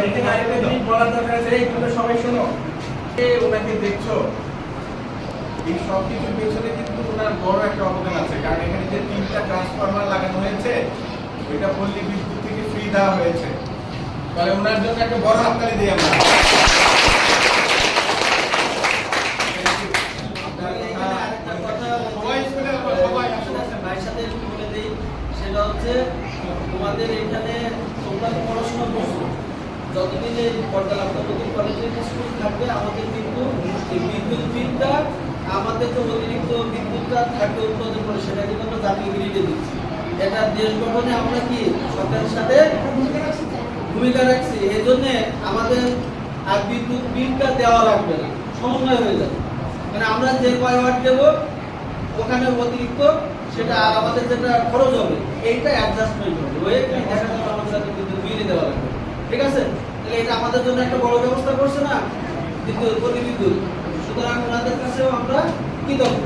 এখানে আরেকটা জিনিস বলার দরকার আছে, এইগুলো সবাই শোনো। ওনাকে দেখছো, এই সব কিছুর পেছনে কিন্তু ওনার বড় একটা অবদান আছে, কারণ এখানে যে 3টা ট্রান্সফরমার লাগানো হয়েছে ওইটা পল্লী বিদ্যুৎ থেকে ফ্রি দেওয়া হয়েছে। তাহলে ওনার জন্য একটা বড় হাততালি দিই আমরা। সেটা হচ্ছে তোমাদের এখানে তোমরা পড়াশোনা করছো, যতদিন এই পর্দালাপ্তপতি কলেজের স্কুল থাকবে আমাদের কিন্তু এই বিদ্যুৎ বিলটা আমাদের যে অতিরিক্ত বিদ্যুৎটা থাকবে উৎপাদন করে সেটা কিন্তু আমরা জাতীয় গ্রিডে দিচ্ছি। এটা দেশ গঠনে আমরা কি সরকারের সাথে ভূমিকা রাখছি, এই জন্য আমাদের আর বিদ্যুৎ বিলটা দেওয়া লাগবে না, সমন্বয় হয়ে যাবে। মানে আমরা যে কয় ওয়াট দেবো ওখানে অতিরিক্ত সেটা আর আমাদের যেটা খরচ হবে এইটা অ্যাডজাস্টমেন্ট হবে, ওই দেখা যাবে আমাদের সাথে বিদ্যুৎ বিলই দেওয়া লাগবে। ঠিক আছে, তাহলে এটা আমাদের জন্য একটা বড় ব্যবস্থা করছে না বিদ্যুৎ, প্রতি বিদ্যুৎ। সুতরাং ওনাদের কাছেও আমরা কৃতজ্ঞ।